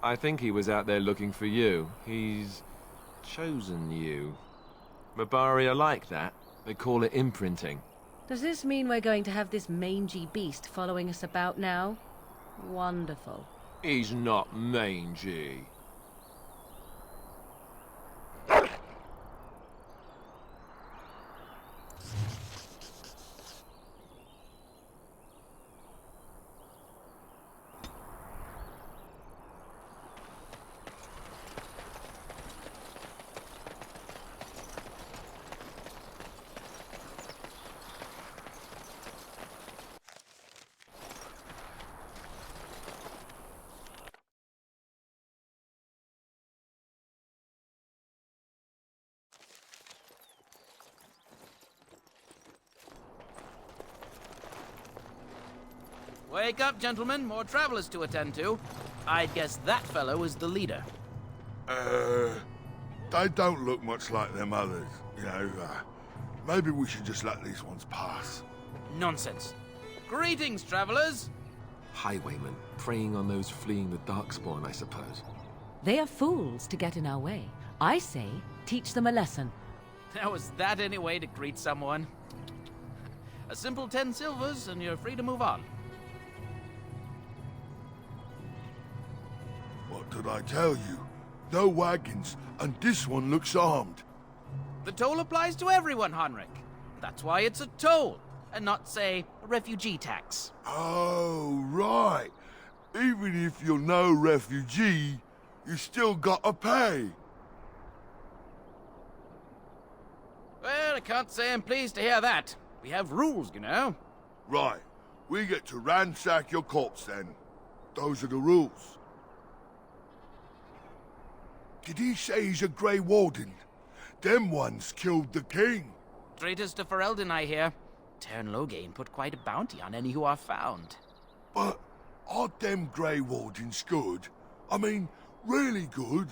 I think he was out there looking for you. He's chosen you. Mabari are like that. They call it imprinting. Does this mean we're going to have this mangy beast following us about now? Wonderful. He's not mangy. Wake up, gentlemen. More travelers to attend to. I'd guess that fellow is the leader. They don't look much like them others, you know. Maybe we should just let these ones pass. Nonsense. Greetings, travelers. Highwaymen, preying on those fleeing the darkspawn, I suppose. They are fools to get in our way. I say, teach them a lesson. How is that any way to greet someone? A simple 10 silvers and you're free to move on. What did I tell you? No wagons, and this one looks armed. The toll applies to everyone, Heinrich. That's why it's a toll, and not, say, a refugee tax. Oh, right. Even if you're no refugee, you still gotta pay. Well, I can't say I'm pleased to hear that. We have rules, you know. Right. We get to ransack your corpse then. Those are the rules. Did he say he's a Grey Warden? Them ones killed the king. Traitors to Ferelden, I hear. Tern Loghain put quite a bounty on any who are found. But are them Grey Wardens good? I mean, really good?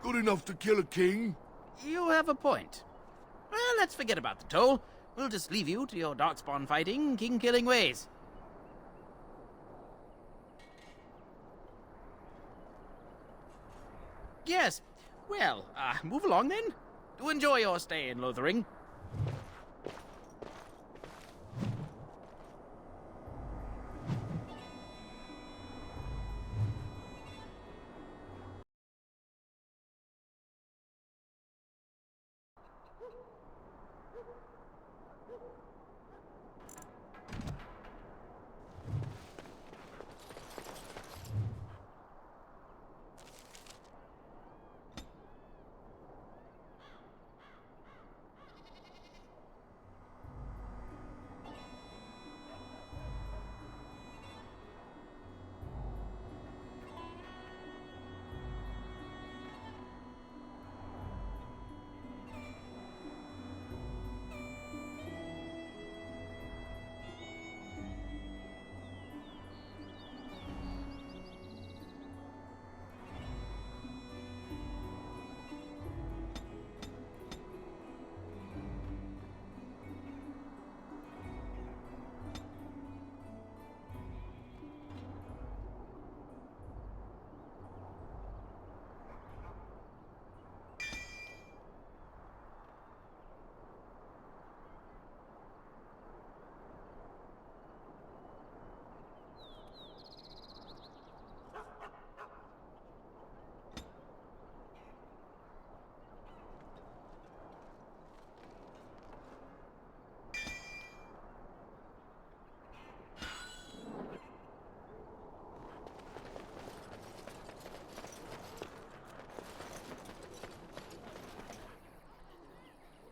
Good enough to kill a king? You have a point. Well, let's forget about the toll. We'll just leave you to your darkspawn fighting, king-killing ways. Yes. Well, move along then. Do enjoy your stay in Lothering.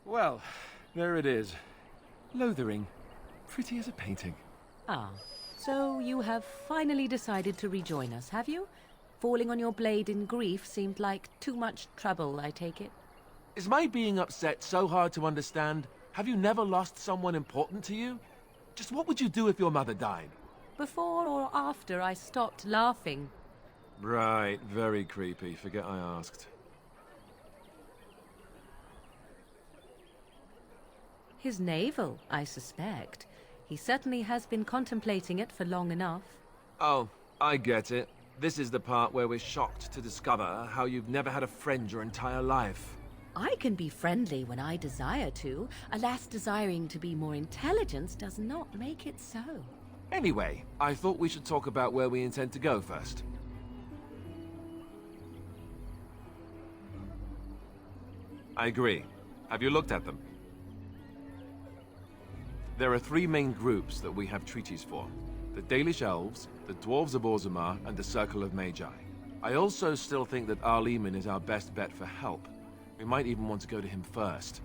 Well, there it is. Lothering. Pretty as a painting. Ah, so you have finally decided to rejoin us, have you? Falling on your blade in grief seemed like too much trouble, I take it. Is my being upset so hard to understand? Have you never lost someone important to you? Just what would you do if your mother died? Before or after I stopped laughing? Right, very creepy. Forget I asked. His navel, I suspect. He certainly has been contemplating it for long enough. Oh, I get it. This is the part where we're shocked to discover how you've never had a friend your entire life. I can be friendly when I desire to. Alas, desiring to be more intelligent does not make it so. Anyway, I thought we should talk about where we intend to go first. I agree. Have you looked at them? There are three main groups that we have treaties for. The Dalish Elves, the Dwarves of Orzammar, and the Circle of Magi. I also still think that Arleman is our best bet for help. We might even want to go to him first.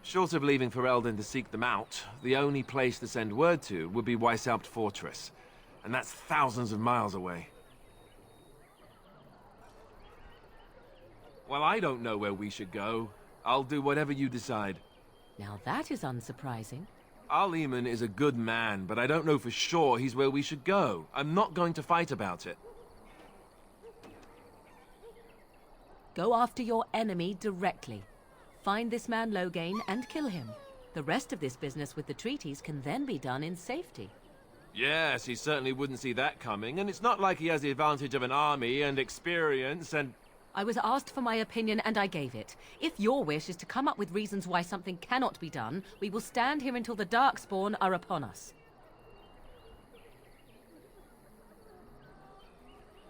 Short of leaving Ferelden to seek them out, the only place to send word to would be Weishaupt Fortress. And that's thousands of miles away. Well, I don't know where we should go. I'll do whatever you decide. Now that is unsurprising. Arleman is a good man, but I don't know for sure he's where we should go. I'm not going to fight about it. Go after your enemy directly. Find this man Loghain and kill him. The rest of this business with the treaties can then be done in safety. Yes, he certainly wouldn't see that coming, and it's not like he has the advantage of an army and experience and... I was asked for my opinion and I gave it. If your wish is to come up with reasons why something cannot be done, we will stand here until the darkspawn are upon us.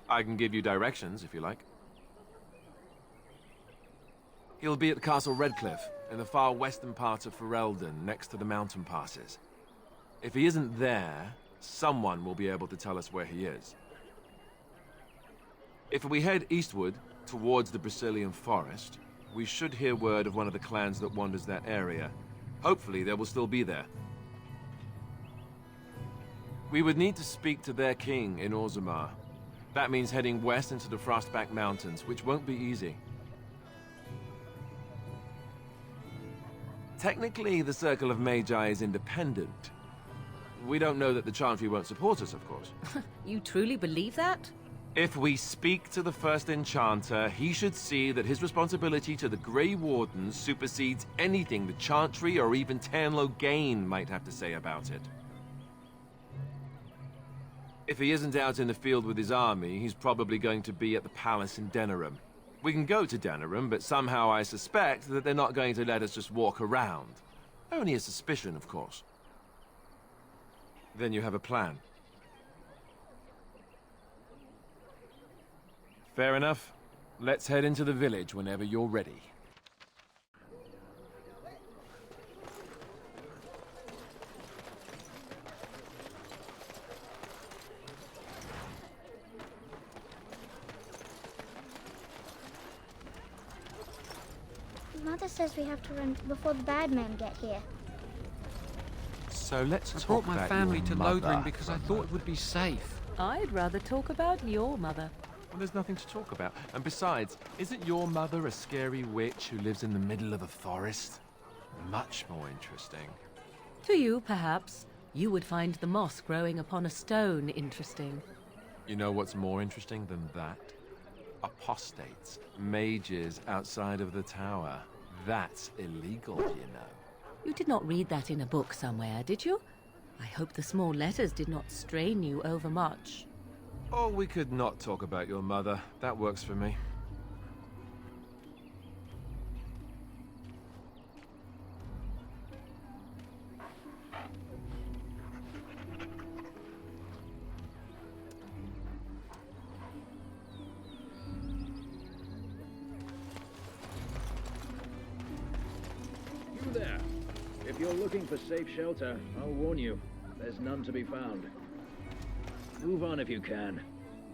I can give you directions, if you like. He'll be at Castle Redcliffe, in the far western part of Ferelden, next to the mountain passes. If he isn't there, someone will be able to tell us where he is. If we head eastward, towards the Brecilian Forest, we should hear word of one of the clans that wanders that area. Hopefully, they will still be there. We would need to speak to their king in Orzammar. That means heading west into the Frostback Mountains, which won't be easy. Technically, the Circle of Magi is independent. We don't know that the Chantry won't support us, of course. You truly believe that? If we speak to the first enchanter, he should see that his responsibility to the Grey Wardens supersedes anything the Chantry or even Loghain might have to say about it. If he isn't out in the field with his army, he's probably going to be at the palace in Denerim. We can go to Denerim, but somehow I suspect that they're not going to let us just walk around. Only a suspicion, of course. Then you have a plan. Fair enough. Let's head into the village whenever you're ready. Mother says we have to run before the bad men get here. So let's I talk brought my about family your to mother Lothering because for I a thought it moment. would be safe. I'd rather talk about your mother. Well, there's nothing to talk about. And besides, isn't your mother a scary witch who lives in the middle of a forest? Much more interesting. To you, perhaps. You would find the moss growing upon a stone interesting. You know what's more interesting than that? Apostates, mages outside of the tower. That's illegal, you know. You did not read that in a book somewhere, did you? I hope the small letters did not strain you overmuch. Or we could not talk about your mother. That works for me. You there. If you're looking for safe shelter, I'll warn you, there's none to be found. Move on if you can.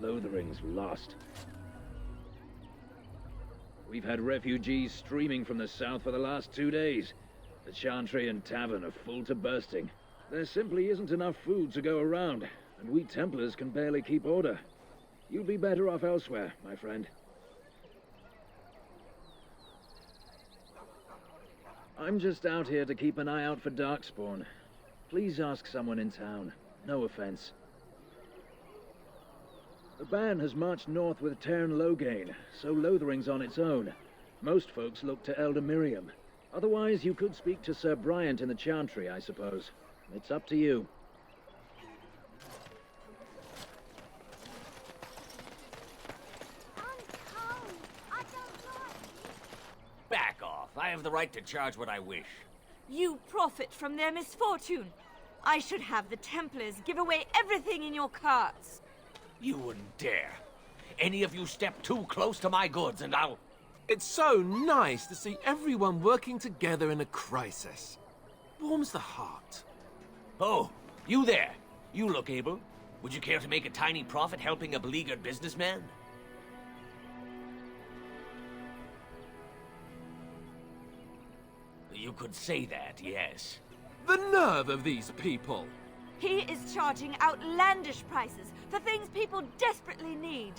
Lothering's lost. We've had refugees streaming from the south for the last 2 days. The Chantry and Tavern are full to bursting. There simply isn't enough food to go around, and we Templars can barely keep order. You'll be better off elsewhere, my friend. I'm just out here to keep an eye out for darkspawn. Please ask someone in town. No offense. The band has marched north with Loghain, so Lothering's on its own. Most folks look to Elder Miriam. Otherwise, you could speak to Sir Bryant in the Chantry, I suppose. It's up to you. Back off. I have the right to charge what I wish. You profit from their misfortune. I should have the Templars give away everything in your carts. You wouldn't dare. Any of you step too close to my goods and I'll... It's so nice to see everyone working together in a crisis. Warms the heart. Oh, you there. You look able. Would you care to make a tiny profit helping a beleaguered businessman? You could say that, yes. The nerve of these people! He is charging outlandish prices for things people desperately need.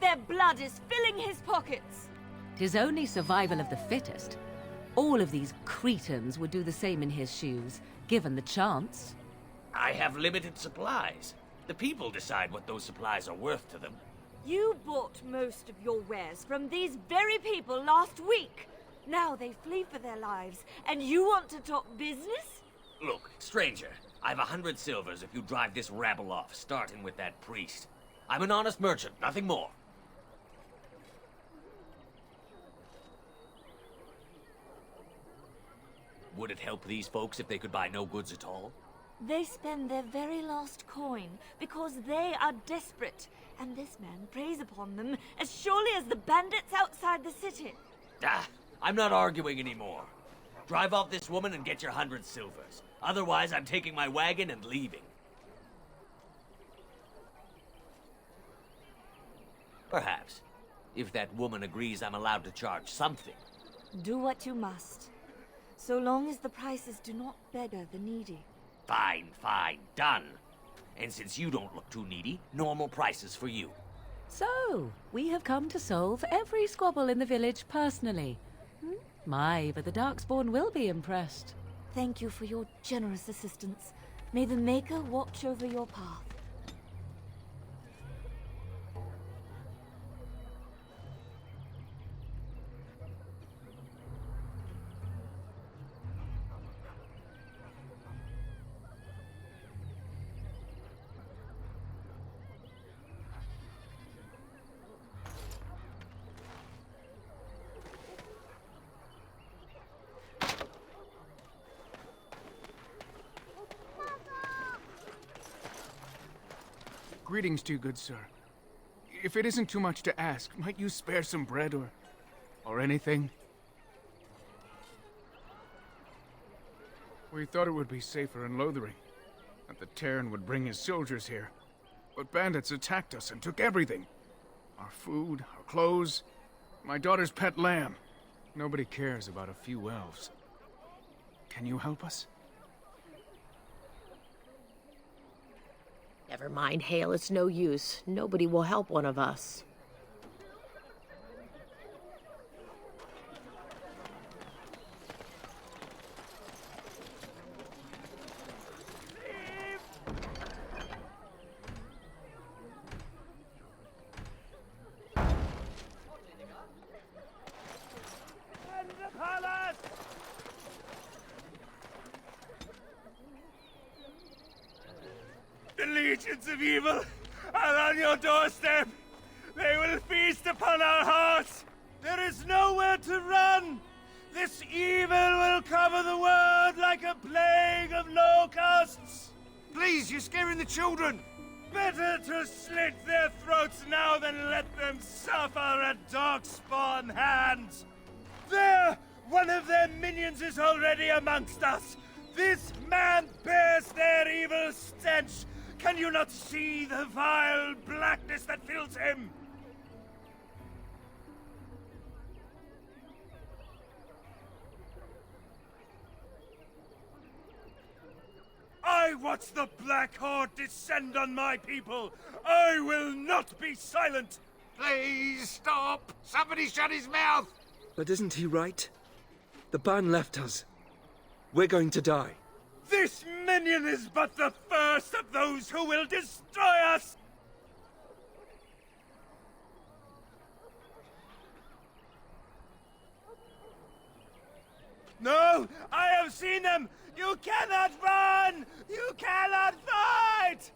Their blood is filling his pockets. 'Tis only survival of the fittest. All of these cretins would do the same in his shoes, given the chance. I have limited supplies. The people decide what those supplies are worth to them. You bought most of your wares from these very people last week. Now they flee for their lives, and you want to talk business? Look, stranger, I've 100 silvers if you drive this rabble off, starting with that priest. I'm an honest merchant, nothing more. Would it help these folks if they could buy no goods at all? They spend their very last coin because they are desperate, and this man preys upon them as surely as the bandits outside the city. Ah, I'm not arguing anymore. Drive off this woman and get your 100 silvers. Otherwise, I'm taking my wagon and leaving. Perhaps. If that woman agrees I'm allowed to charge something. Do what you must, so long as the prices do not beggar the needy. Fine, fine, done. And since you don't look too needy, normal prices for you. So, we have come to solve every squabble in the village personally. My, but the darkspawn will be impressed. Thank you for your generous assistance. May the Maker watch over your path. Greetings to you, good sir. If it isn't too much to ask, might you spare some bread or anything? We thought it would be safer in Lothering, that the Terran would bring his soldiers here. But bandits attacked us and took everything. Our food, our clothes, my daughter's pet lamb. Nobody cares about a few elves. Can you help us? Never mind, Hale, it's no use. Nobody will help one of us. The legions of evil are on your doorstep. They will feast upon our hearts. There is nowhere to run. This evil will cover the world like a plague of locusts. Please, you're scaring the children. Better to slit their throats now than let them suffer at darkspawn hands. There! One of their minions is already amongst us. This man bears their evil stench. Can you not see the vile blackness that fills him? I watch the Black Horde descend on my people. I will not be silent. Please stop. Somebody shut his mouth. But isn't he right? The ban left us. We're going to die. This minion is but the first of those who will destroy us! No! No! I have seen them! You cannot run! You cannot fight!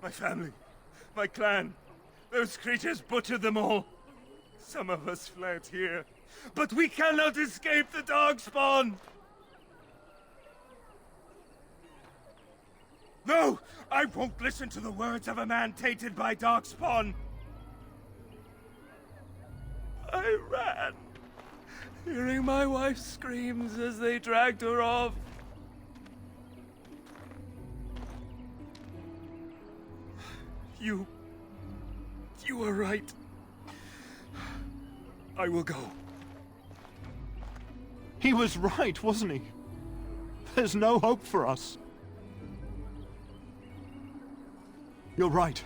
My family, my clan, those creatures butchered them all. Some of us fled here, but we cannot escape the darkspawn! No! I won't listen to the words of a man tainted by darkspawn! I ran, hearing my wife's screams as they dragged her off. You were right. I will go. He was right, wasn't he? There's no hope for us. You're right.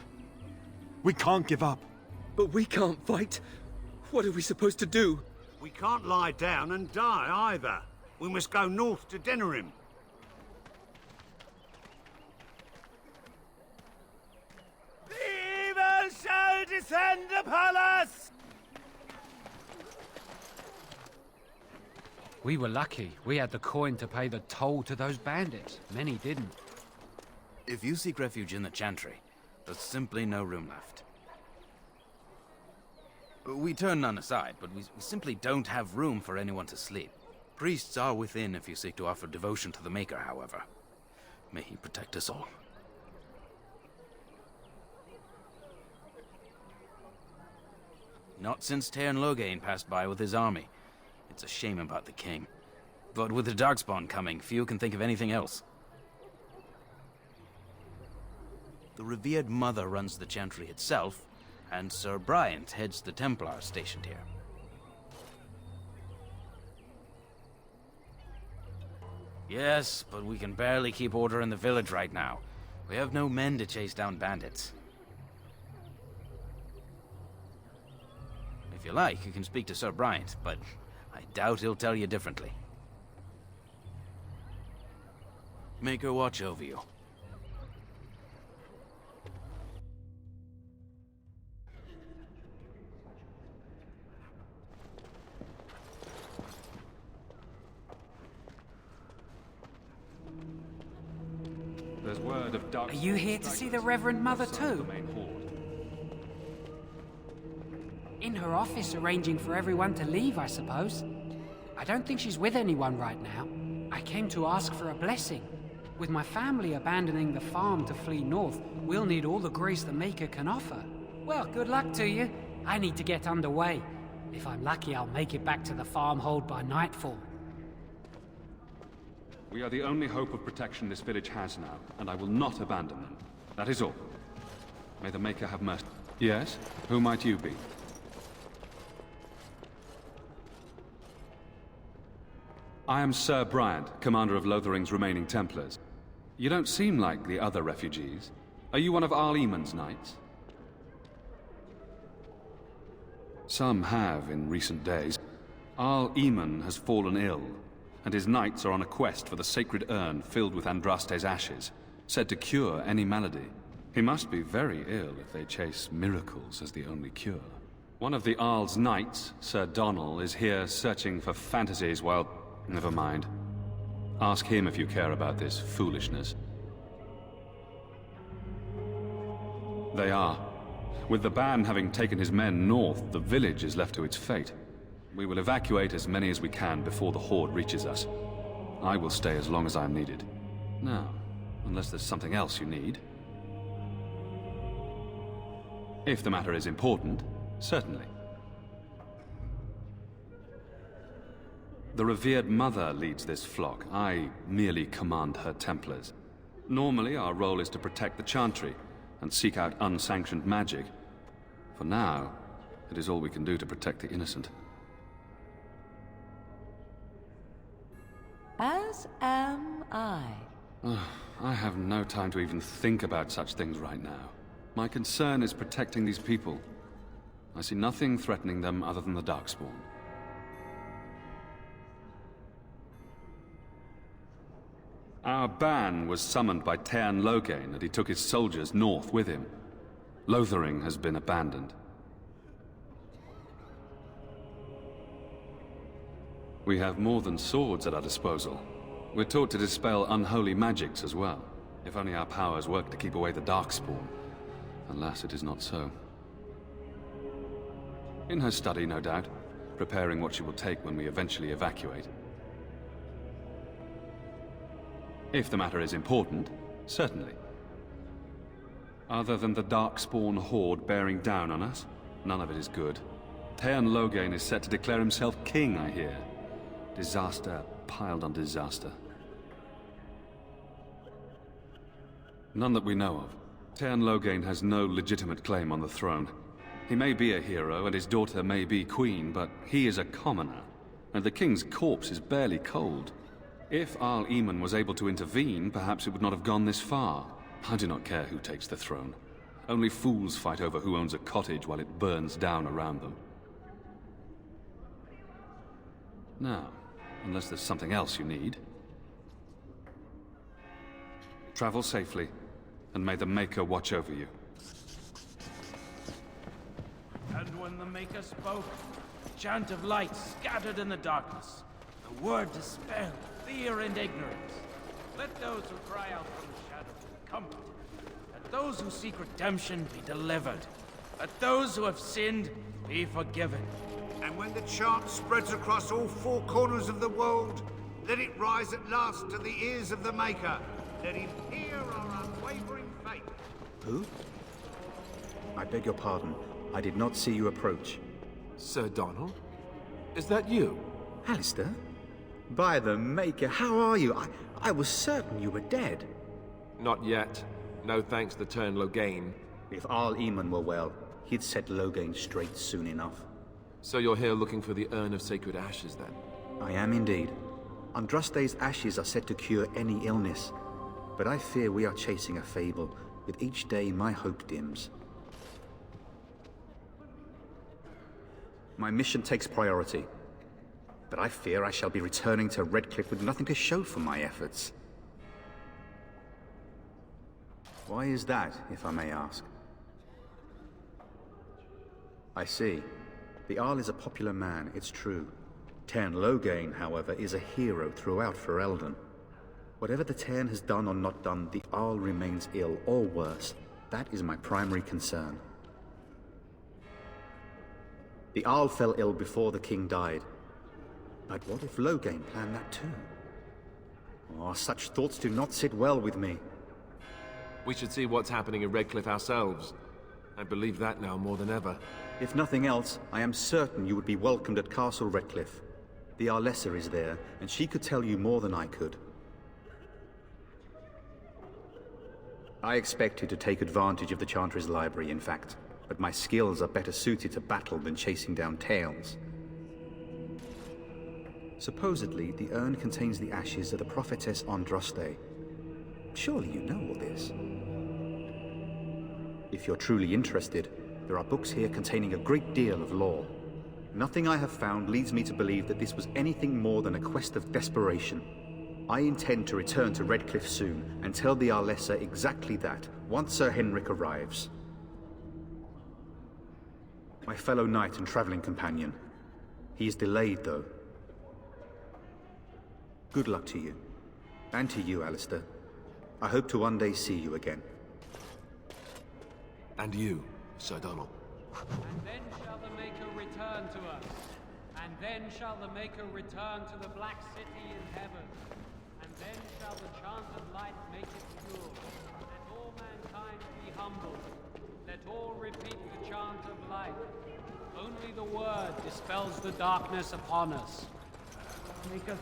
We can't give up. But we can't fight. What are we supposed to do? We can't lie down and die either. We must go north to Denerim. Evil shall descend upon us! We were lucky. We had the coin to pay the toll to those bandits. Many didn't. If you seek refuge in the Chantry, there's simply no room left. We turn none aside, but we simply don't have room for anyone to sleep. Priests are within if you seek to offer devotion to the Maker, however. May he protect us all. Not since Tairn Loghain passed by with his army. It's a shame about the king. But with the darkspawn coming, few can think of anything else. The revered mother runs the Chantry itself, and Sir Bryant heads the Templars stationed here. Yes, but we can barely keep order in the village right now. We have no men to chase down bandits. If you like, you can speak to Sir Bryant, but I doubt he'll tell you differently. Make her watch over you. There's word of dark. Are you here to see the Reverend Mother too? In her office arranging for everyone to leave, I suppose. I don't think she's with anyone right now. I came to ask for a blessing. With my family abandoning the farm to flee north, we'll need all the grace the Maker can offer. Well, good luck to you. I need to get underway. If I'm lucky, I'll make it back to the farmhold by nightfall. We are the only hope of protection this village has now, and I will not abandon them. That is all. May the Maker have mercy. Yes? Who might you be? I am Sir Bryant, commander of Lothering's remaining Templars. You don't seem like the other refugees. Are you one of Arl Eamon's knights? Some have in recent days. Arl Eamon has fallen ill, and his knights are on a quest for the sacred urn filled with Andraste's ashes, said to cure any malady. He must be very ill if they chase miracles as the only cure. One of the Arl's knights, Sir Donnell, is here searching for fantasies while... Never mind. Ask him if you care about this foolishness. They are. With the ban having taken his men north, the village is left to its fate. We will evacuate as many as we can before the Horde reaches us. I will stay as long as I am needed. Now, unless there's something else you need. If the matter is important, certainly. The revered mother leads this flock. I merely command her Templars. Normally, our role is to protect the Chantry and seek out unsanctioned magic. For now, it is all we can do to protect the innocent. As am I. I have no time to even think about such things right now. My concern is protecting these people. I see nothing threatening them other than the darkspawn. Our ban was summoned by Tairn Loghain, and he took his soldiers north with him. Lothering has been abandoned. We have more than swords at our disposal. We're taught to dispel unholy magics as well. If only our powers work to keep away the darkspawn. Alas, it is not so. In her study, no doubt, preparing what she will take when we eventually evacuate. If the matter is important, certainly. Other than the darkspawn horde bearing down on us, none of it is good. Taern Loghain is set to declare himself king, I hear. Disaster piled on disaster. None that we know of. Taern Loghain has no legitimate claim on the throne. He may be a hero, and his daughter may be queen, but he is a commoner, and the king's corpse is barely cold. If Arl Eamon was able to intervene, perhaps it would not have gone this far. I do not care who takes the throne. Only fools fight over who owns a cottage while it burns down around them. Now, unless there's something else you need. Travel safely, and may the Maker watch over you. And when the Maker spoke, a chant of light scattered in the darkness. The word dispelled fear and ignorance. Let those who cry out from the shadows be comforted. Let those who seek redemption be delivered. Let those who have sinned be forgiven. And when the chant spreads across all four corners of the world, let it rise at last to the ears of the Maker. Let him hear our unwavering faith. Who? I beg your pardon. I did not see you approach. Sir Donald? Is that you? Alistair? By the Maker, how are you? I was certain you were dead. Not yet. No thanks to Taern Loghain. If Arl Eamon were well, he'd set Loghain straight soon enough. So you're here looking for the Urn of Sacred Ashes, then? I am indeed. Andraste's ashes are said to cure any illness. But I fear we are chasing a fable. With each day, my hope dims. My mission takes priority. But I fear I shall be returning to Redcliffe with nothing to show for my efforts. Why is that, if I may ask? I see. The Arl is a popular man, it's true. Taern Loghain, however, is a hero throughout Ferelden. Whatever the Taern has done or not done, the Arl remains ill, or worse. That is my primary concern. The Arl fell ill before the king died. But what if Loghain planned that too? Oh, such thoughts do not sit well with me. We should see what's happening in Redcliffe ourselves. I believe that now more than ever. If nothing else, I am certain you would be welcomed at Castle Redcliffe. The Arlessa is there, and she could tell you more than I could. I expected to take advantage of the Chantry's library, in fact, but my skills are better suited to battle than chasing down tales. Supposedly, the urn contains the ashes of the prophetess Andraste. Surely you know all this. If you're truly interested, there are books here containing a great deal of lore. Nothing I have found leads me to believe that this was anything more than a quest of desperation. I intend to return to Redcliffe soon and tell the Arlessa exactly that, once Sir Henrik arrives. My fellow knight and traveling companion. He is delayed, though. Good luck to you. And to you, Alistair. I hope to one day see you again. And you, Sir Donald. And then shall the Maker return to us. And then shall the Maker return to the Black City in heaven. And then shall the chant of light make it pure. Let all mankind be humble. Let all repeat the chant of light. Only the word dispels the darkness upon us. Maker.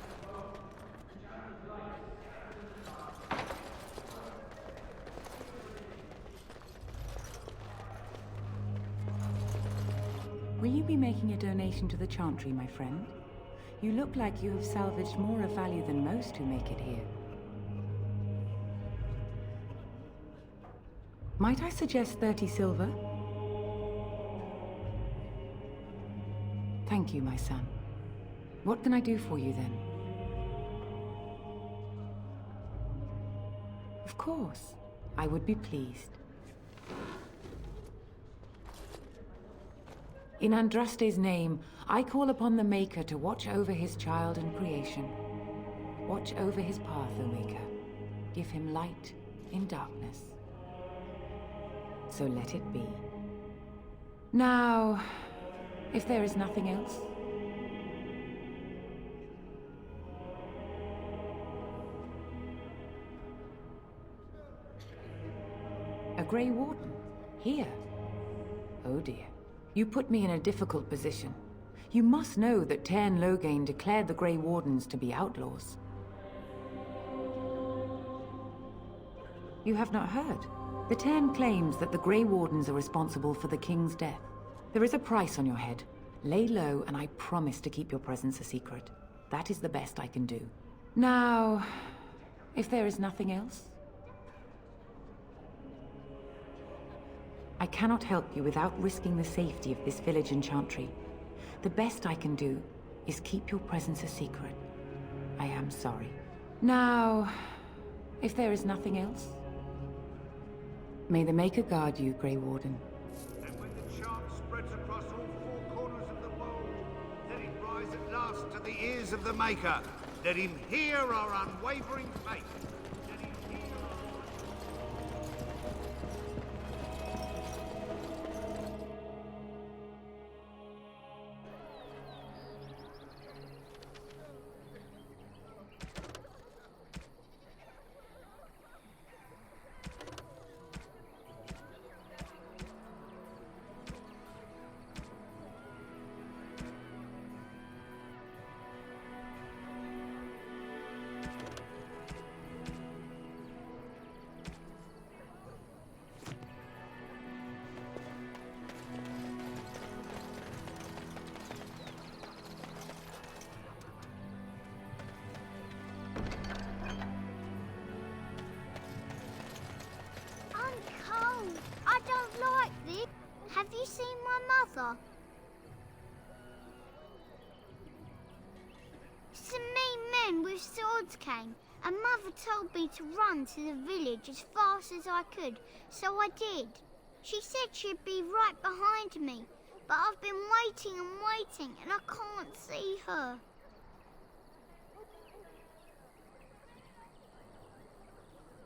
Will you be making a donation to the Chantry, my friend? You look like you have salvaged more of value than most who make it here. Might I suggest 30 silver? Thank you, my son. What can I do for you, then? Of course. I would be pleased. In Andraste's name, I call upon the Maker to watch over his child and creation. Watch over his path, O Maker. Give him light in darkness. So let it be. Now, if there is nothing else... A Grey Warden? Here? Oh dear. You put me in a difficult position. You must know that Tairn Loghain declared the Grey Wardens to be outlaws. You have not heard? The Tairn claims that the Grey Wardens are responsible for the King's death. There is a price on your head. Lay low, and I promise to keep your presence a secret. That is the best I can do. Now, if there is nothing else... I cannot help you without risking the safety of this village and Chantry. The best I can do is keep your presence a secret. I am sorry. Now, if there is nothing else... May the Maker guard you, Grey Warden. And when the chant spreads across all four corners of the world, let it rise at last to the ears of the Maker. Let him hear our unwavering faith. Let him hear Have you seen my mother? Some mean men with swords came, and Mother told me to run to the village as fast as I could, so I did. She said she'd be right behind me, but I've been waiting and waiting, and I can't see her.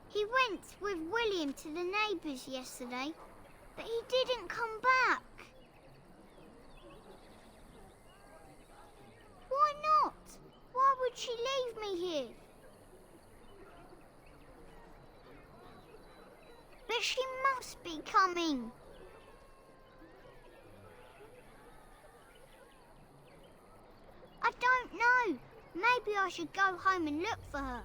He went with William to the neighbours yesterday, but he didn't come back. Why not? Why would she leave me here? But she must be coming. I don't know. Maybe I should go home and look for her.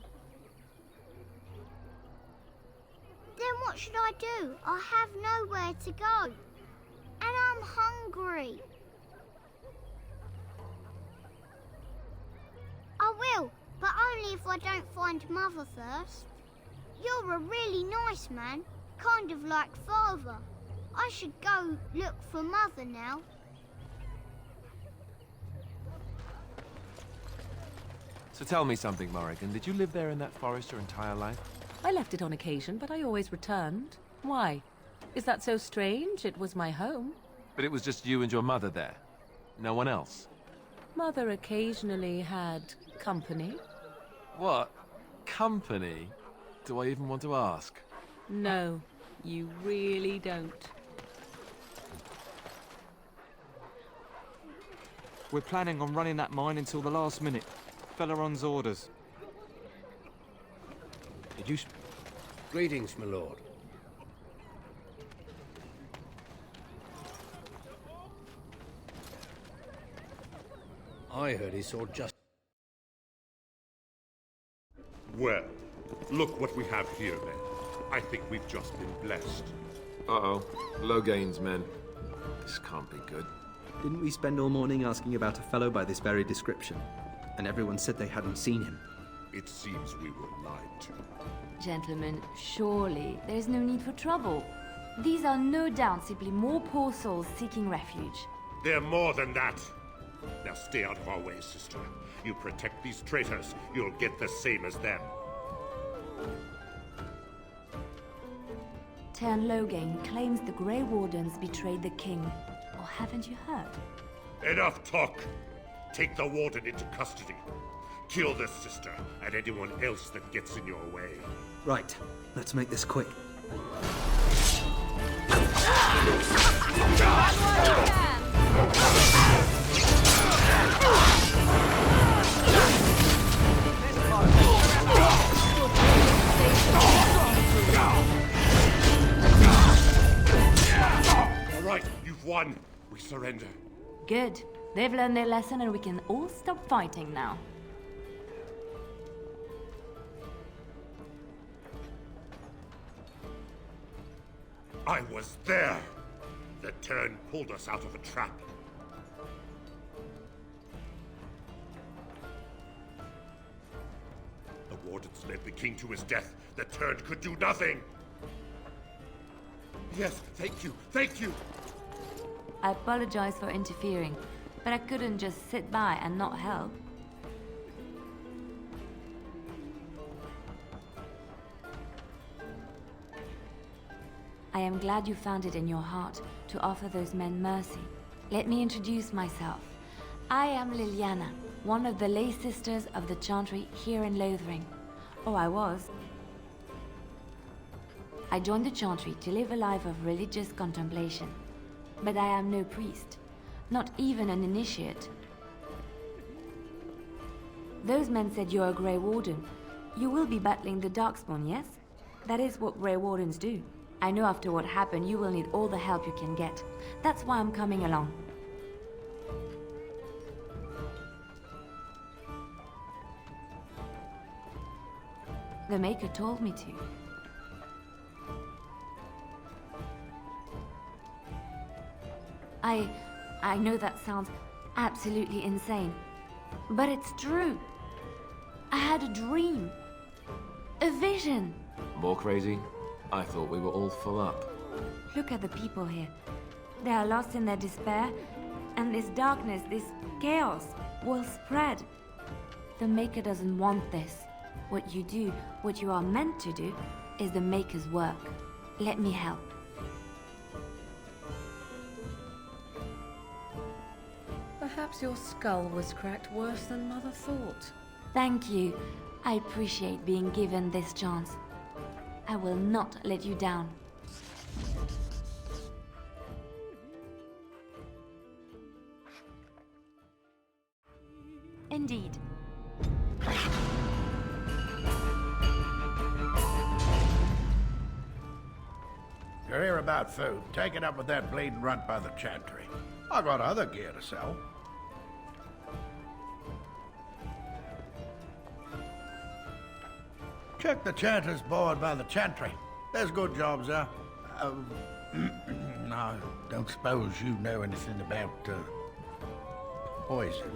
Then what should I do? I have nowhere to go. And I'm hungry. I will, but only if I don't find Mother first. You're a really nice man, kind of like Father. I should go look for Mother now. So tell me something, Morrigan. Did you live there in that forest your entire life? I left it on occasion, but I always returned. Why? Is that so strange? It was my home. But it was just you and your mother there? No one else? Mother occasionally had company. What? Company? Do I even want to ask? No, you really don't. We're planning on running that mine until the last minute. Felleron's orders. Did you... Greetings, my lord. I heard he saw just... Well, look what we have here, then. I think we've just been blessed. Uh-oh. Loghain's men. This can't be good. Didn't we spend all morning asking about a fellow by this very description? And everyone said they hadn't seen him. It seems we were lied to. Gentlemen, surely there is no need for trouble. These are no doubt simply more poor souls seeking refuge. They're more than that. Now stay out of our way, sister. You protect these traitors, you'll get the same as them. Tairn Loghain claims the Grey Wardens betrayed the king. Or haven't you heard? Enough talk! Take the Warden into custody. Kill the sister and anyone else that gets in your way. Right, let's make this quick. All right, you've won. We surrender. Good. They've learned their lesson and we can all stop fighting now. I was there. The turn pulled us out of a trap. The Wardens led the king to his death. The turn could do nothing. Yes, thank you, thank you. I apologize for interfering, but I couldn't just sit by and not help. I am glad you found it in your heart to offer those men mercy. Let me introduce myself. I am Liliana, one of the lay sisters of the Chantry here in Lothering. Oh, I was. I joined the Chantry to live a life of religious contemplation. But I am no priest, not even an initiate. Those men said you're a Grey Warden. You will be battling the darkspawn, yes? That is what Grey Wardens do. I know after what happened, you will need all the help you can get. That's why I'm coming along. The Maker told me to. I know that sounds absolutely insane, but it's true. I had a dream. A vision. More crazy? I thought we were all full up. Look at the people here. They are lost in their despair, and this darkness, this chaos, will spread. The Maker doesn't want this. What you do, what you are meant to do, is the Maker's work. Let me help. Perhaps your skull was cracked worse than Mother thought. Thank you. I appreciate being given this chance. I will not let you down. Indeed. You're here about food. Take it up with that bleeding runt by the Chantry. I got other gear to sell. Check the Chanter's board by the Chantry. There's good jobs there. I don't suppose you know anything about poison.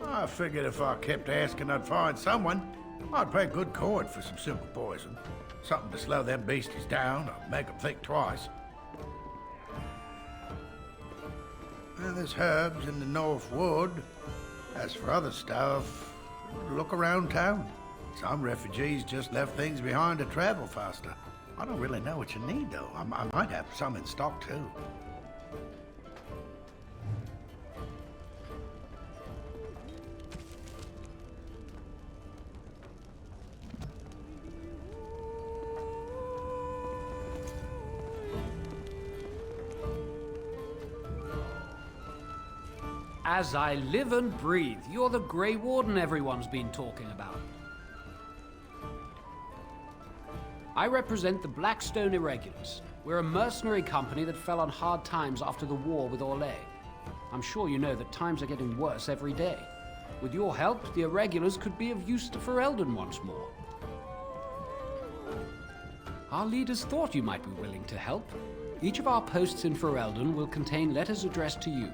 I figured if I kept asking, I'd find someone. I'd pay good coin for some simple poison. Something to slow them beasties down or make them think twice. Well, there's herbs in the North Wood. As for other stuff, look around town. Some refugees just left things behind to travel faster. I don't really know what you need, though. I might have some in stock, too. As I live and breathe, you're the Grey Warden everyone's been talking about. I represent the Blackstone Irregulars. We're a mercenary company that fell on hard times after the war with Orlais. I'm sure you know that times are getting worse every day. With your help, the Irregulars could be of use to Ferelden once more. Our leaders thought you might be willing to help. Each of our posts in Ferelden will contain letters addressed to you.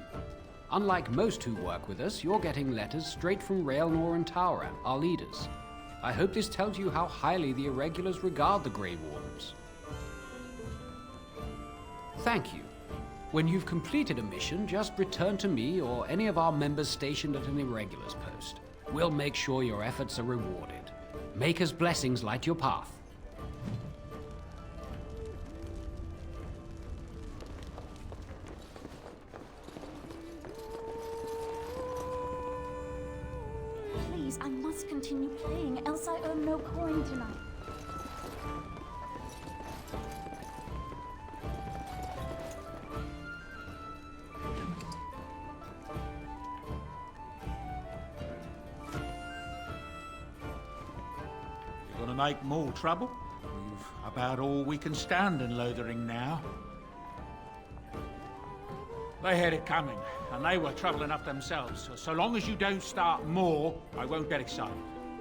Unlike most who work with us, you're getting letters straight from Raelnor and Tauran, our leaders. I hope this tells you how highly the Irregulars regard the Grey Wardens. Thank you. When you've completed a mission, just return to me or any of our members stationed at an Irregulars post. We'll make sure your efforts are rewarded. Maker's blessings light your path. Please, I must continue playing, else I earn no coin tonight. You're gonna make more trouble? We've about all we can stand in Lothering now. They had it coming, and they were trouble enough themselves. So long as you don't start more, I won't get excited.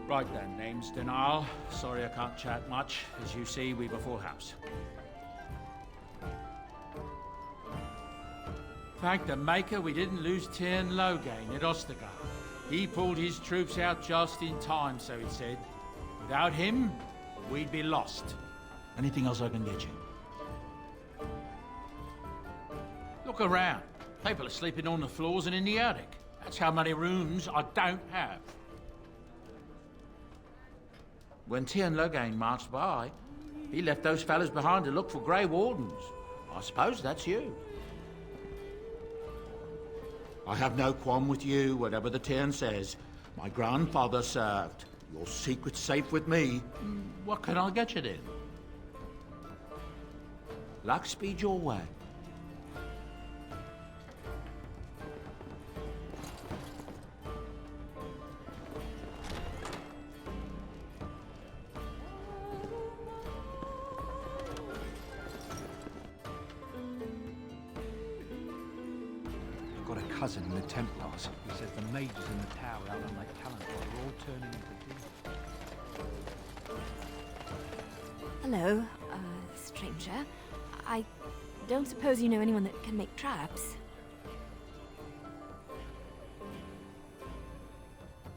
Right then, name's Denial. Sorry I can't chat much. As you see, we've a full house. Thank the Maker we didn't lose Tyrn Loghain at Ostergard. He pulled his troops out just in time, so it said. Without him, we'd be lost. Anything else I can get you? Look around. People are sleeping on the floors and in the attic. That's how many rooms I don't have. When Tyrn Loghain marched by, he left those fellas behind to look for Grey Wardens. I suppose that's you. I have no qualm with you, whatever the Tyrn says. My grandfather served. Your secret's safe with me. What can I get you then? Luck speed your way. Got a cousin in the Templars. He says the mages in the tower out on Lake Callan are all turning into demons. Hello, stranger. I don't suppose you know anyone that can make traps?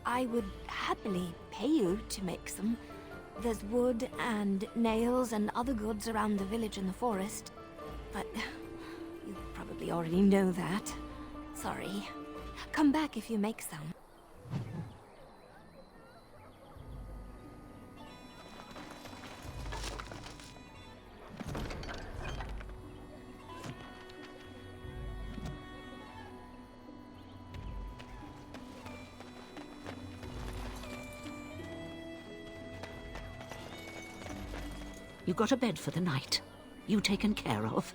I would happily pay you to make some. There's wood and nails and other goods around the village and the forest. But you probably already know that. Sorry. Come back if you make some. You got a bed for the night. You taken care of.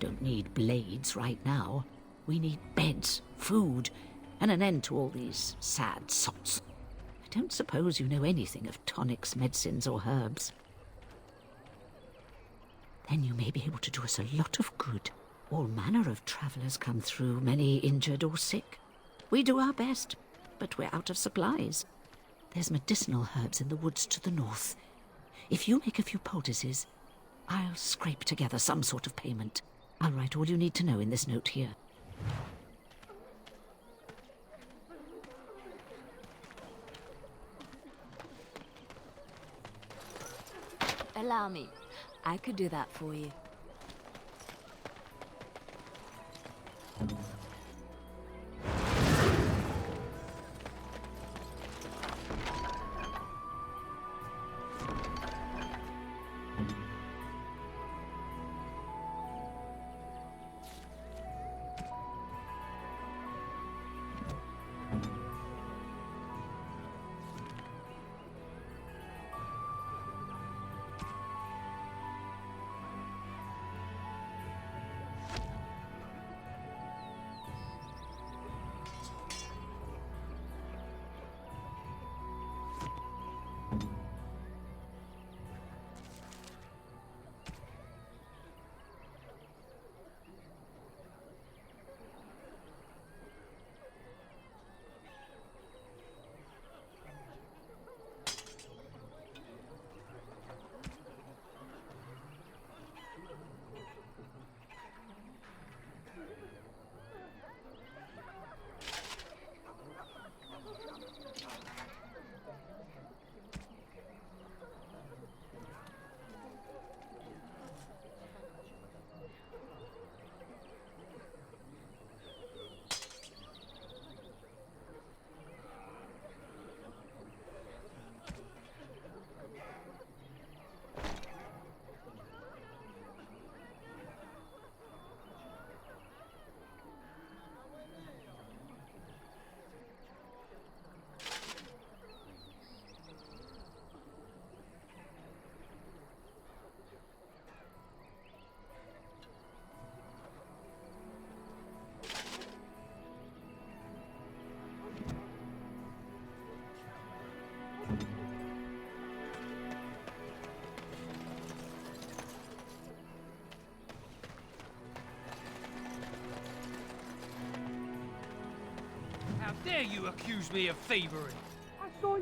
Don't need blades right now. We need beds, food, and an end to all these sad sots. I don't suppose you know anything of tonics, medicines, or herbs. Then you may be able to do us a lot of good. All manner of travellers come through, many injured or sick. We do our best, but we're out of supplies. There's medicinal herbs in the woods to the north. If you make a few poultices, I'll scrape together some sort of payment. I'll write all you need to know in this note here. Allow me. I could do that for you. dare you accuse me of thievery? I saw...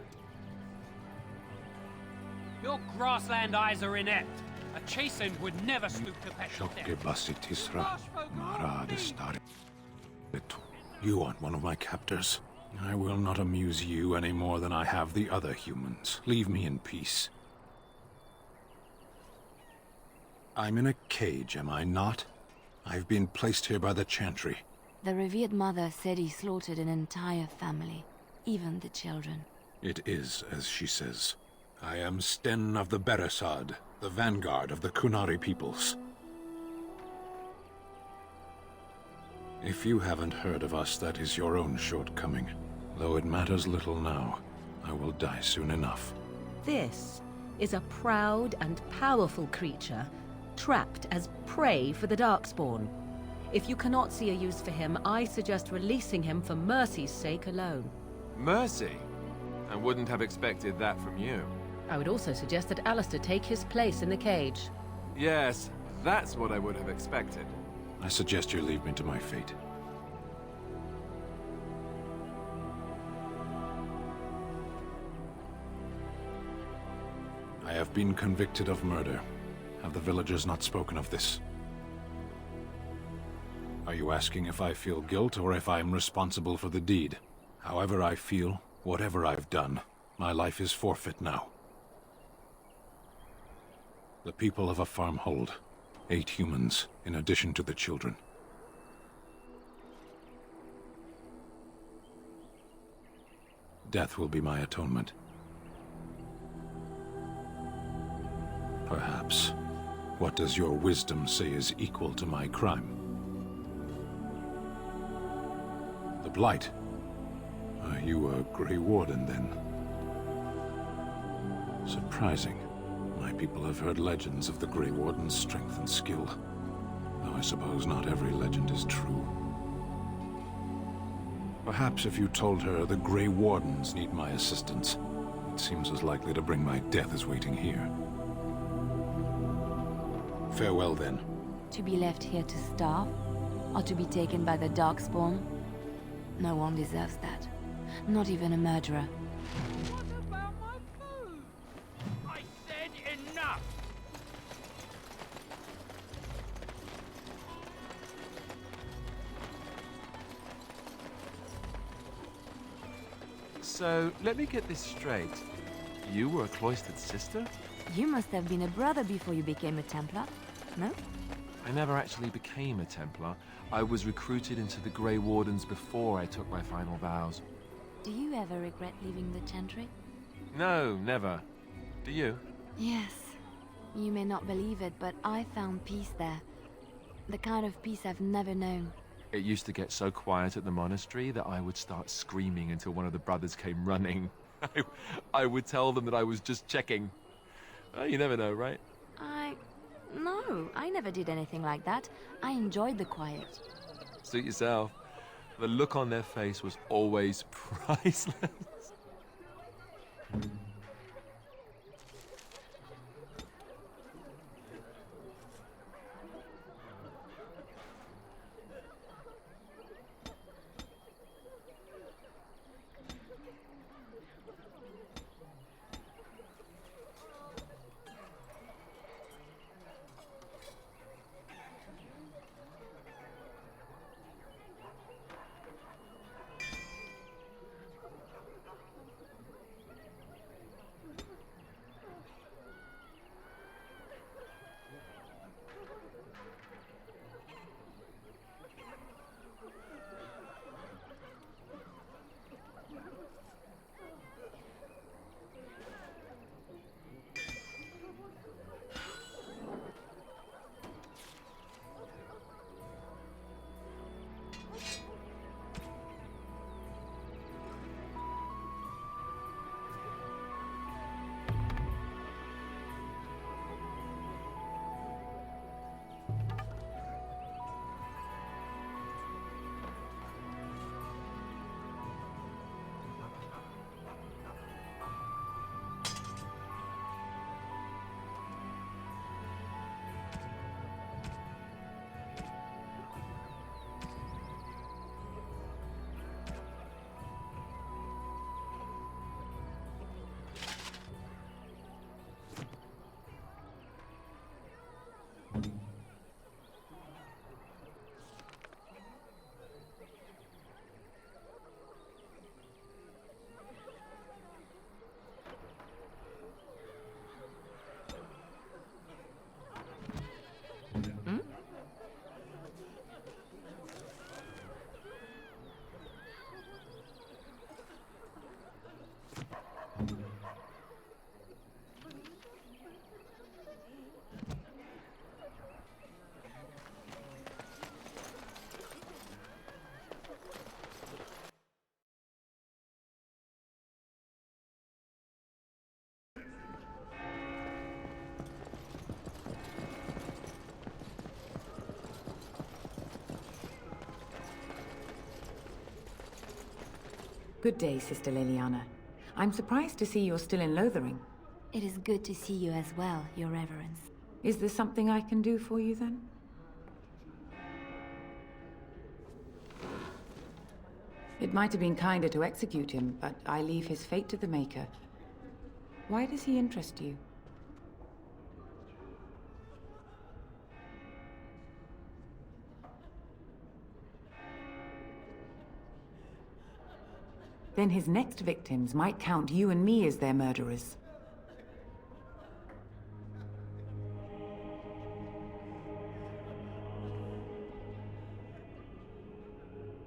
Your grassland eyes are inept. A chastened would never stoop to petty theft. You aren't one of my captors. I will not amuse you any more than I have the other humans. Leave me in peace. I'm in a cage, am I not? I've been placed here by the Chantry. The revered mother said he slaughtered an entire family, even the children. It is as she says. I am Sten of the Beresad, the vanguard of the Kunari peoples. If you haven't heard of us, that is your own shortcoming. Though it matters little now, I will die soon enough. This is a proud and powerful creature, trapped as prey for the darkspawn. If you cannot see a use for him, I suggest releasing him for mercy's sake alone. Mercy? I wouldn't have expected that from you. I would also suggest that Alistair take his place in the cage. Yes, that's what I would have expected. I suggest you leave me to my fate. I have been convicted of murder. Have the villagers not spoken of this? Are you asking if I feel guilt or if I am responsible for the deed? However I feel, whatever I've done, my life is forfeit now. The people of a farm hold 8 humans, in addition to the children. Death will be my atonement. Perhaps. What does your wisdom say is equal to my crime? The blight? Are you a Grey Warden, then? Surprising. My people have heard legends of the Grey Warden's strength and skill. Though I suppose not every legend is true. Perhaps if you told her the Grey Wardens need my assistance, it seems as likely to bring my death as waiting here. Farewell, then. To be left here to starve? Or to be taken by the darkspawn? No one deserves that. Not even a murderer. What about my food? I said enough! So, let me get this straight. You were a cloistered sister? You must have been a brother before you became a Templar, no? I never actually became a Templar. I was recruited into the Grey Wardens before I took my final vows. Do you ever regret leaving the Chantry? No, never. Do you? Yes. You may not believe it, but I found peace there. The kind of peace I've never known. It used to get so quiet at the monastery that I would start screaming until one of the brothers came running. I would tell them that I was just checking. You never know, right? No, I never did anything like that. I enjoyed the quiet. Suit yourself. The look on their face was always priceless. Good day, Sister Leliana. I'm surprised to see you're still in Lothering. It is good to see you as well, Your Reverence. Is there something I can do for you, then? It might have been kinder to execute him, but I leave his fate to the Maker. Why does he interest you? Then his next victims might count you and me as their murderers.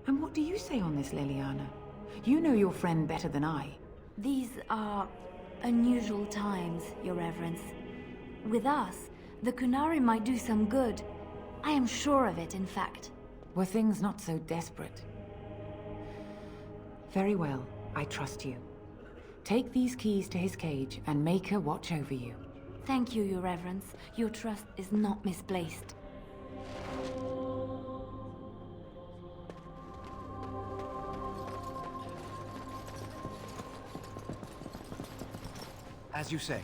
And what do you say on this, Leliana? You know your friend better than I. These are unusual times, Your Reverence. With us, the Kunari might do some good. I am sure of it, in fact. Were things not so desperate? Very well, I trust you. Take these keys to his cage and make her watch over you. Thank you, Your Reverence. Your trust is not misplaced. As you say.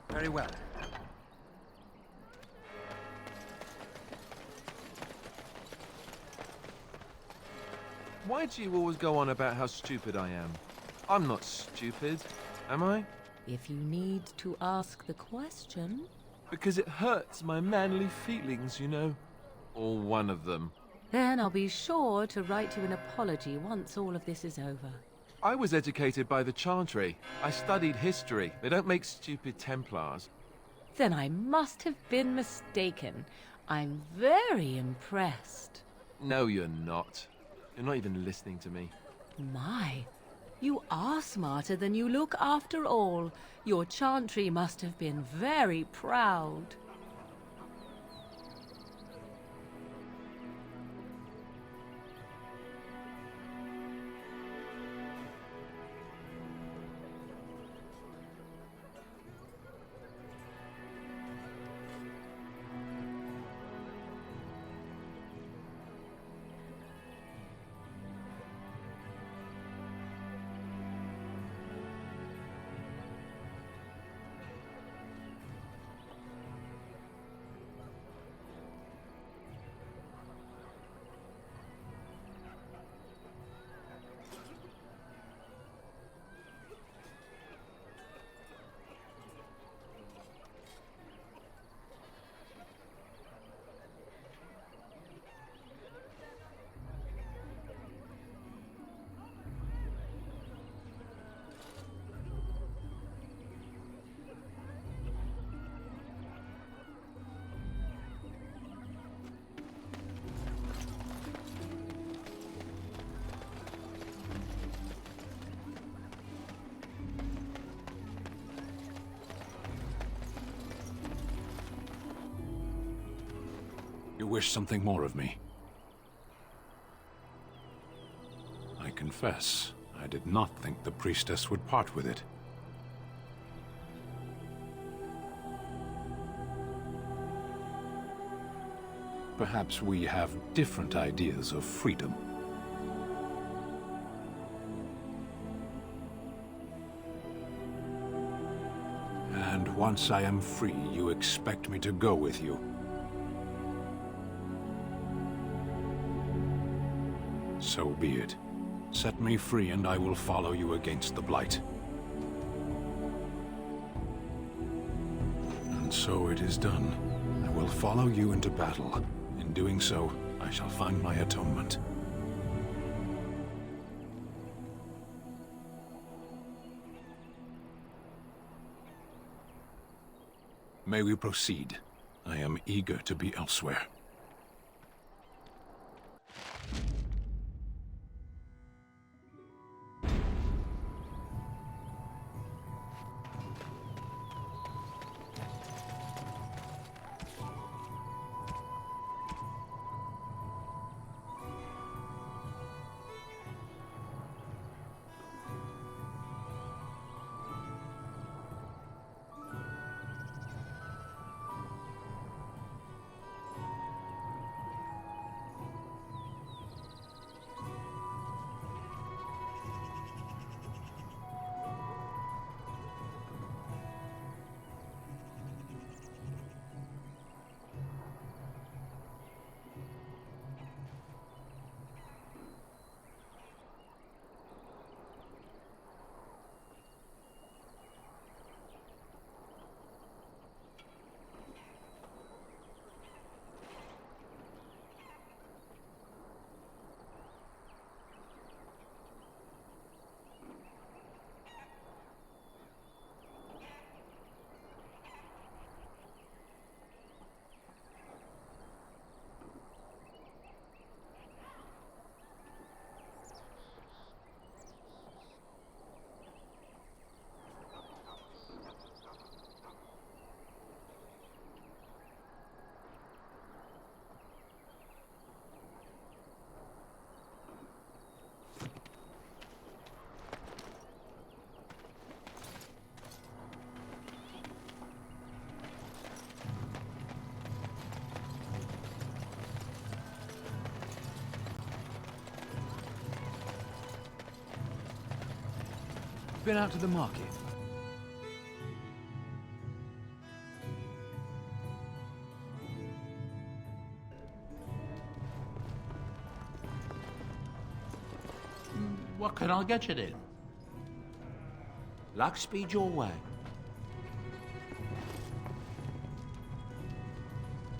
Very well. Why do you always go on about how stupid I am? I'm not stupid, am I? If you need to ask the question... Because it hurts my manly feelings, you know. Or one of them. Then I'll be sure to write you an apology once all of this is over. I was educated by the Chantry. I studied history. They don't make stupid Templars. Then I must have been mistaken. I'm very impressed. No, you're not. You're not even listening to me. My, you are smarter than you look after all. Your Chantry must have been very proud. You wish something more of me? I confess, I did not think the priestess would part with it. Perhaps we have different ideas of freedom. And once I am free, you expect me to go with you. So be it. Set me free and I will follow you against the blight. And so it is done. I will follow you into battle. In doing so, I shall find my atonement. May we proceed? I am eager to be elsewhere. been out to the market? What can I get you then? Luck speed your way.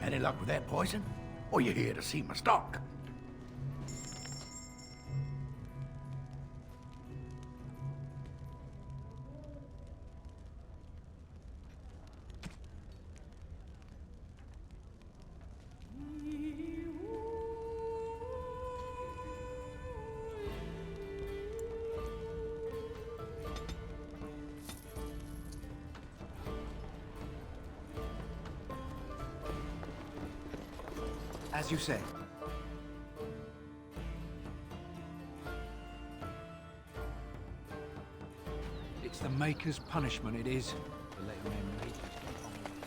Any luck with that poison? Or you here to see my stock? As you say. It's the Maker's punishment, it is. For letting them mages get on with it.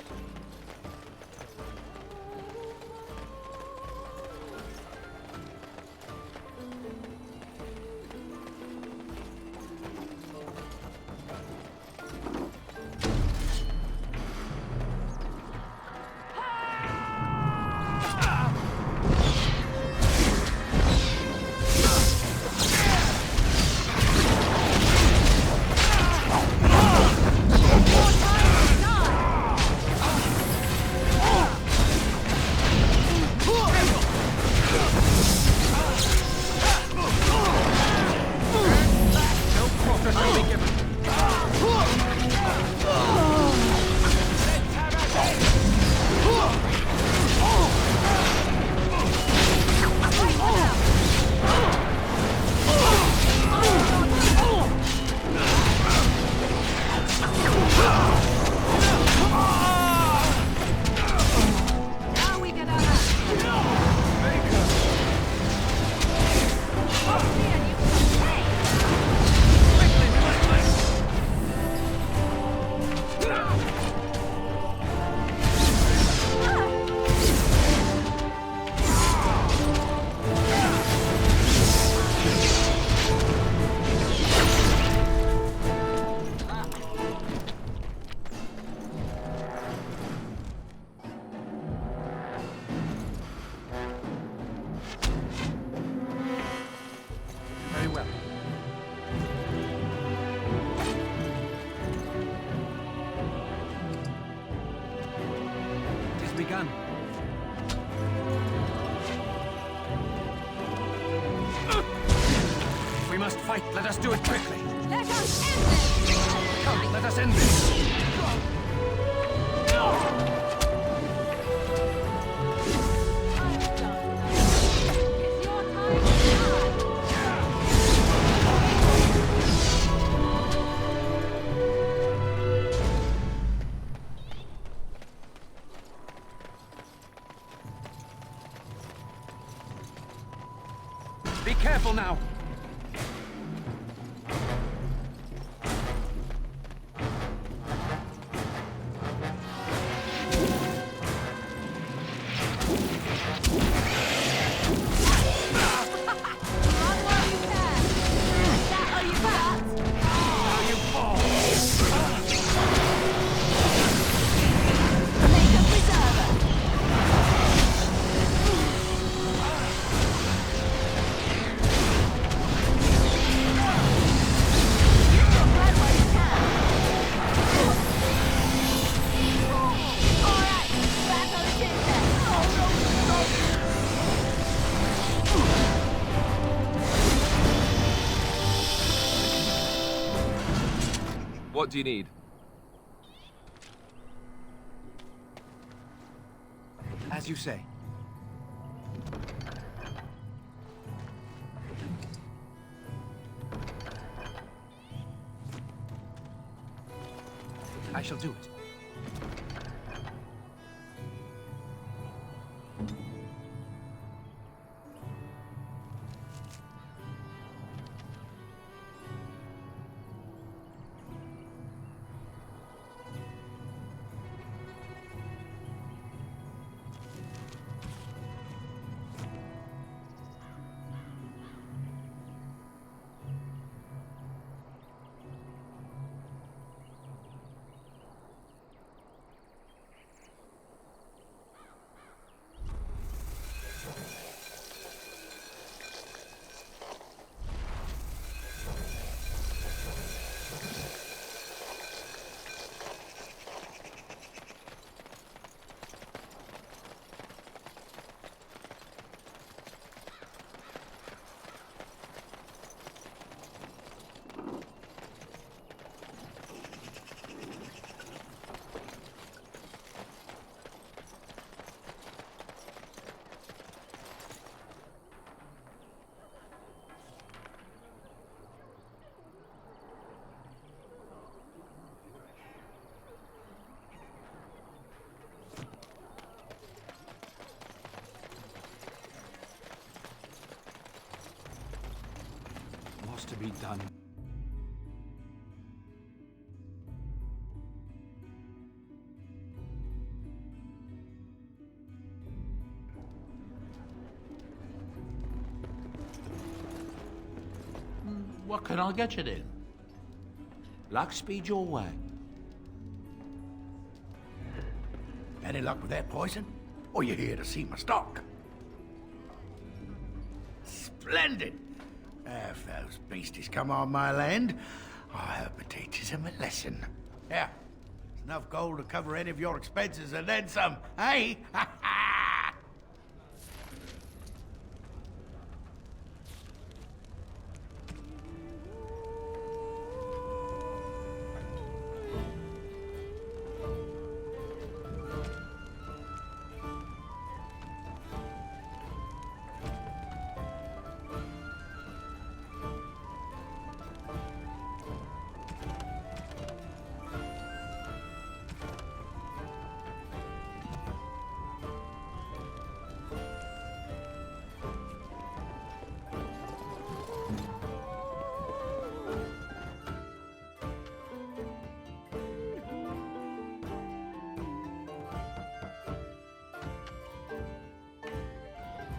Begun. We must fight. Let us do it quickly. Let us end this! Come, let us end this. Be careful now! What do you need? As you say. I shall do it. to be done. What can I get you then? Luck speed your way. Any luck with that poison? Or you here to see my stock? Splendid! If those beasties come on my land, I hope it teaches them a lesson. Yeah, there's enough gold to cover any of your expenses and then some, eh?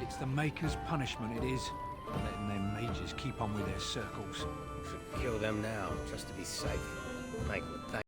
It's the Maker's punishment, it is. Letting them mages keep on with their circles. Should kill them now, just to be safe. Make what they